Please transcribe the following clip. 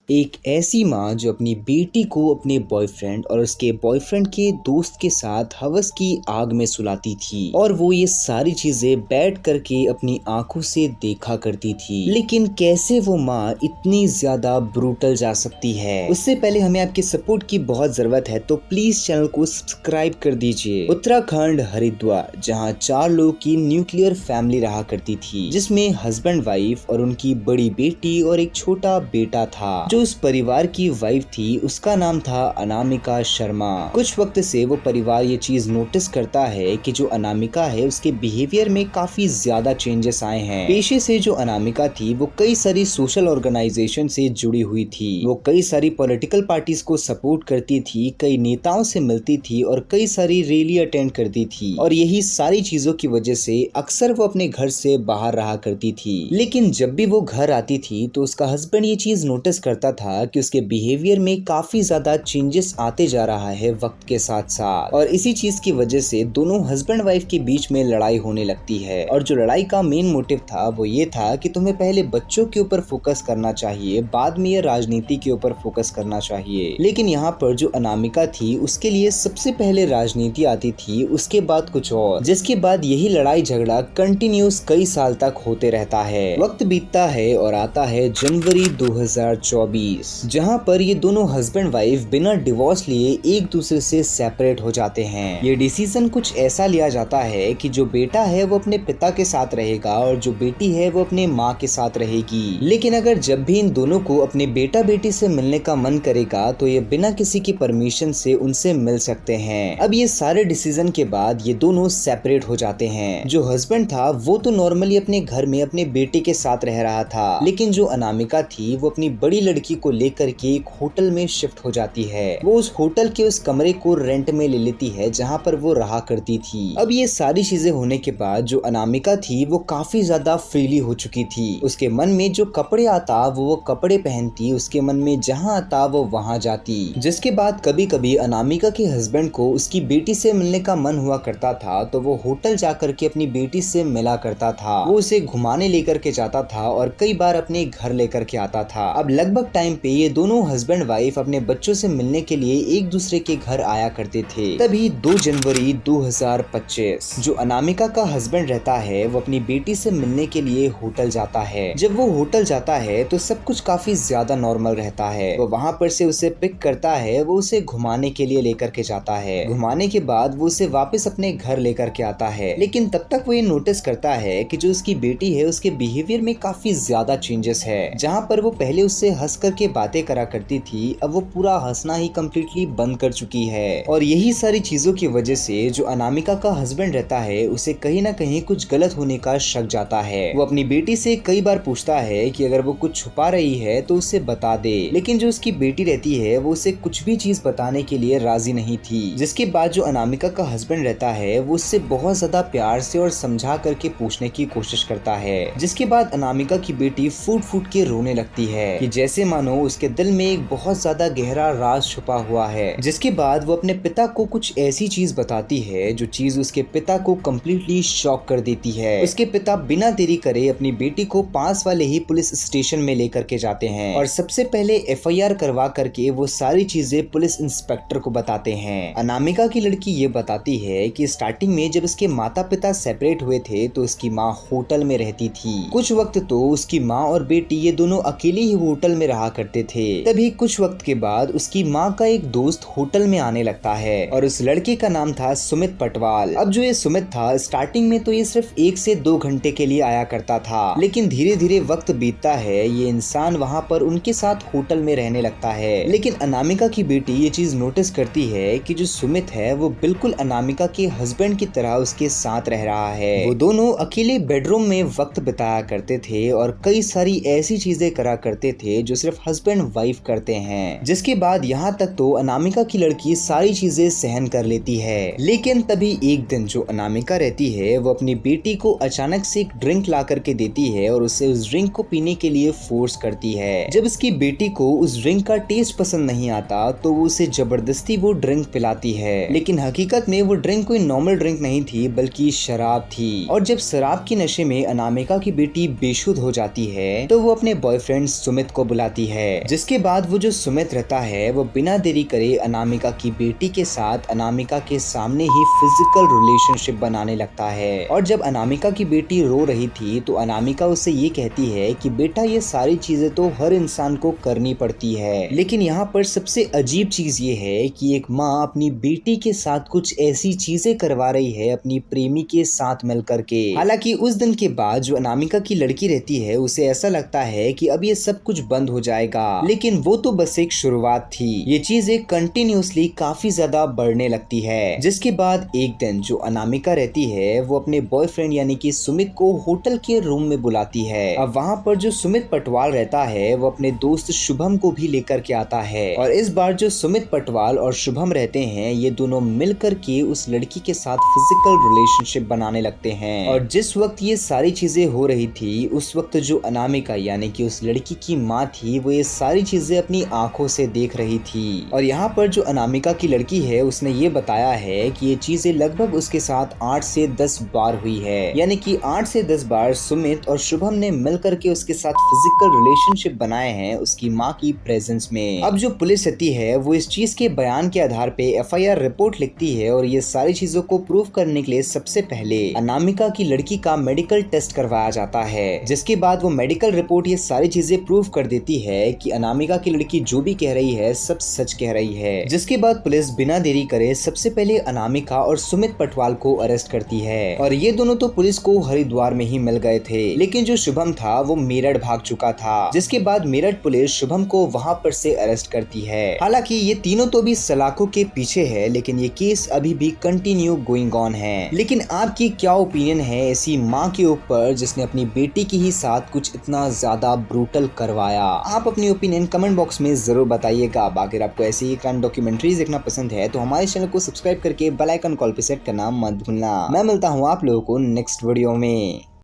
एक ऐसी माँ जो अपनी बेटी को अपने बॉयफ्रेंड और उसके बॉयफ्रेंड के दोस्त के साथ हवस की आग में सुलाती थी और वो ये सारी चीजें बैठ करके अपनी आंखों से देखा करती थी। लेकिन कैसे वो माँ इतनी ज्यादा ब्रूटल जा सकती है? उससे पहले हमें आपके सपोर्ट की बहुत जरूरत है, तो प्लीज चैनल को सब्सक्राइब कर दीजिए। उत्तराखंड हरिद्वार, जहाँ 4 लोगों की न्यूक्लियर फैमिली रहा करती थी, जिसमें हस्बैंड वाइफ और उनकी बड़ी बेटी और एक छोटा बेटा था। जो उस परिवार की वाइफ थी उसका नाम था अनामिका शर्मा। कुछ वक्त से वो परिवार ये चीज नोटिस करता है कि जो अनामिका है उसके बिहेवियर में काफी ज्यादा चेंजेस आए हैं। पेशे से जो अनामिका थी वो कई सारी सोशल ऑर्गेनाइजेशन से जुड़ी हुई थी। वो कई सारी पॉलिटिकल पार्टीज को सपोर्ट करती थी, कई नेताओं से मिलती थी और कई सारी रैली अटेंड करती थी। और यही सारी चीजों की वजह से अक्सर वो अपने घर से बाहर रहा करती थी। लेकिन जब भी वो घर आती थी तो उसका हस्बैंड ये चीज नोटिस करता था कि उसके बिहेवियर में काफी ज्यादा चेंजेस आते जा रहा है वक्त के साथ साथ। और इसी चीज की वजह से दोनों हस्बैंड वाइफ के बीच में लड़ाई होने लगती है। और जो लड़ाई का मेन मोटिव था वो ये था कि तुम्हें पहले बच्चों के ऊपर फोकस करना चाहिए, बाद में ये राजनीति के ऊपर फोकस करना चाहिए। लेकिन यहाँ पर जो अनामिका थी उसके लिए सबसे पहले राजनीति आती थी, उसके बाद कुछ और, जिसके बाद यही लड़ाई झगड़ा कंटिन्यूस कई साल तक होते रहता है। वक्त बीतता है और आता है जनवरी 2024, जहां पर ये दोनों हस्बैंड वाइफ बिना डिवोर्स लिए एक दूसरे से सेपरेट हो जाते हैं। ये डिसीजन कुछ ऐसा लिया जाता है कि जो बेटा है वो अपने पिता के साथ रहेगा और जो बेटी है वो अपने माँ के साथ रहेगी। लेकिन अगर जब भी इन दोनों को अपने बेटा बेटी से मिलने का मन करेगा तो ये बिना किसी की परमिशन से उनसे मिल सकते हैं। अब ये सारे डिसीजन के बाद ये दोनों सेपरेट हो जाते हैं। जो हस्बैंड था वो तो नॉर्मली अपने घर में अपने बेटे के साथ रह रहा था, लेकिन जो अनामिका थी वो अपनी बड़ी लड़की को लेकर के एक होटल में शिफ्ट हो जाती है। वो उस होटल के उस कमरे को रेंट में ले लेती है जहाँ पर वो रहा करती थी। अब ये सारी चीजें होने के बाद जो अनामिका थी वो काफी ज्यादा फ्रीली हो चुकी थी। उसके मन में जो कपड़े आता वो कपड़े पहनती, उसके मन में जहाँ आता वो वहाँ जाती। जिसके बाद कभी कभी अनामिका के हस्बैंड को उसकी बेटी से मिलने का मन हुआ करता था तो वो होटल जाकर के अपनी बेटी से मिला करता था। वो उसे घुमाने लेकर के जाता था और कई बार अपने घर लेकर के आता था। अब लगभग टाइम पे ये दोनों हस्बैंड वाइफ अपने बच्चों से मिलने के लिए एक दूसरे के घर आया करते थे। तभी 2 जनवरी 2025 जो अनामिका का हस्बैंड रहता है वो अपनी बेटी से मिलने के लिए होटल जाता है। जब वो होटल जाता है तो सब कुछ काफी ज्यादा नॉर्मल रहता है। वो वहाँ पर से उसे पिक करता है, वो उसे घुमाने के लिए लेकर के जाता है। घुमाने के बाद वो उसे वापस अपने घर लेकर के आता है। लेकिन तब तक वो ये नोटिस करता है कि जो उसकी बेटी है उसके बिहेवियर में काफी ज्यादा चेंजेस है। जहाँ पर वो पहले उससे हंस करके बातें करा करती थी, अब वो पूरा हंसना ही कम्प्लीटली बंद कर चुकी है। और यही सारी चीजों की वजह से जो अनामिका का हस्बैंड रहता है उसे कहीं ना कहीं कुछ गलत होने का शक जाता है। वो अपनी बेटी से कई बार पूछता है कि अगर वो कुछ छुपा रही है तो उसे बता दे, लेकिन जो उसकी बेटी रहती है वो उसे कुछ भी चीज बताने के लिए राजी नहीं थी। जिसके बाद जो अनामिका का हस्बैंड रहता है वो उससे बहुत ज्यादा प्यार से और समझा करके पूछने की कोशिश करता है। जिसके बाद अनामिका की बेटी फूट फूट के रोने लगती है कि जैसे मानो उसके दिल में एक बहुत ज्यादा गहरा राज छुपा हुआ है। जिसके बाद वो अपने पिता को कुछ ऐसी चीज बताती है जो चीज उसके पिता को कम्प्लीटली शॉक कर देती है। उसके पिता बिना देरी करे अपनी बेटी को पास वाले ही पुलिस स्टेशन में लेकर के जाते हैं और सबसे पहले FIR करवा करके वो सारी चीजें पुलिस इंस्पेक्टर को बताते हैं। अनामिका की लड़की ये बताती है कि स्टार्टिंग में जब उसके माता पिता सेपरेट हुए थे तो उसकी माँ होटल में रहती थी। कुछ वक्त तो उसकी माँ और बेटी ये दोनों अकेले ही होटल में रहा करते थे। तभी कुछ वक्त के बाद उसकी माँ का एक दोस्त होटल में आने लगता है और उस लड़के का नाम था सुमित पटवाल। अब जो ये सुमित था स्टार्टिंग में तो ये सिर्फ 1 से 2 घंटे के लिए आया करता था, लेकिन धीरे धीरे वक्त बीतता है ये इंसान वहाँ पर उनके साथ होटल में रहने लगता है। लेकिन अनामिका की बेटी ये चीज नोटिस करती है कि जो सुमित है वो बिल्कुल अनामिका के हस्बैंड की तरह उसके साथ रह रहा है। वो दोनों अकेले बेडरूम में वक्त बिताया करते थे और कई सारी ऐसी चीजें करा करते थे जो सिर्फ हस्बैंड वाइफ करते हैं। जिसके बाद यहाँ तक तो अनामिका की लड़की सारी चीजें सहन कर लेती है। लेकिन तभी एक दिन जो अनामिका रहती है वो अपनी बेटी को अचानक से एक ड्रिंक ला करके देती है और उसे उस ड्रिंक को पीने के लिए फोर्स करती है। जब उसकी बेटी को उस ड्रिंक का टेस्ट पसंद नहीं आता तो वो उसे जबरदस्ती वो ड्रिंक पिलाती है। लेकिन हकीकत में वो ड्रिंक कोई नॉर्मल ड्रिंक नहीं थी बल्कि शराब थी। और जब शराब के नशे में अनामिका की बेटी बेशुद्ध हो जाती है तो वो अपने बॉयफ्रेंड सुमित को बुलाती जाती है। जिसके बाद वो जो सुमित रहता है वो बिना देरी करे अनामिका की बेटी के साथ अनामिका के सामने ही फिजिकल रिलेशनशिप बनाने लगता है। और जब अनामिका की बेटी रो रही थी तो अनामिका उससे ये कहती है कि बेटा ये सारी चीजें तो हर इंसान को करनी पड़ती है, लेकिन यहाँ पर सबसे अजीब चीज ये है कि एक माँ अपनी बेटी के साथ कुछ ऐसी चीजें करवा रही है अपनी प्रेमी के साथ मिल करके। हालांकि उस दिन के बाद जो अनामिका की लड़की रहती है उसे ऐसा लगता है कि अब ये सब कुछ बंद हो जाएगा, लेकिन वो तो बस एक शुरुआत थी। ये चीजें कंटिन्यूअसली काफी ज्यादा बढ़ने लगती है। जिसके बाद एक दिन जो अनामिका रहती है वो अपने बॉयफ्रेंड यानी कि सुमित को होटल के रूम में बुलाती है। अब वहाँ पर जो सुमित पटवाल रहता है वो अपने दोस्त शुभम को भी लेकर के आता है और इस बार जो सुमित पटवाल और शुभम रहते हैं ये दोनों मिलकर के उस लड़की के साथ फिजिकल रिलेशनशिप बनाने लगते हैं। और जिस वक्त ये सारी चीजें हो रही थी उस वक्त जो अनामिका यानी कि उस लड़की की माँ थी वो ये सारी चीजें अपनी आंखों से देख रही थी। और यहाँ पर जो अनामिका की लड़की है उसने ये बताया है कि ये चीजें लगभग उसके साथ 8 से 10 बार हुई है, यानी कि 8 से 10 बार सुमित और शुभम ने मिलकर के उसके साथ फिजिकल रिलेशनशिप बनाए हैं उसकी माँ की प्रेजेंस में। अब जो पुलिस रहती है वो इस चीज के बयान के आधार पे एफआईआर रिपोर्ट लिखती है और ये सारी चीजों को प्रूव करने के लिए सबसे पहले अनामिका की लड़की का मेडिकल टेस्ट करवाया जाता है। जिसके बाद वो मेडिकल रिपोर्ट ये सारी चीजें प्रूव कर देती है कि अनामिका की लड़की जो भी कह रही है सब सच कह रही है। जिसके बाद पुलिस बिना देरी करे सबसे पहले अनामिका और सुमित पटवाल को अरेस्ट करती है और ये दोनों तो पुलिस को हरिद्वार में ही मिल गए थे, लेकिन जो शुभम था वो मेरठ भाग चुका था। जिसके बाद मेरठ पुलिस शुभम को वहां पर से अरेस्ट करती है। हालांकि ये तीनों तो भी सलाखों के पीछे है, लेकिन ये केस अभी भी कंटिन्यू गोइंग ऑन है। लेकिन आपकी क्या ओपिनियन है ऐसी माँ के ऊपर जिसने अपनी बेटी की ही साथ कुछ इतना ज्यादा ब्रूटल करवाया? आप अपनी ओपिनियन कमेंट बॉक्स में जरूर बताइएगा। अगर आपको ऐसी ही क्राइम डॉक्यूमेंट्रीज देखना पसंद है तो हमारे चैनल को सब्सक्राइब करके बेल आइकन कॉल पे सेट करना मत भूलना। मैं मिलता हूँ आप लोगों को नेक्स्ट वीडियो में।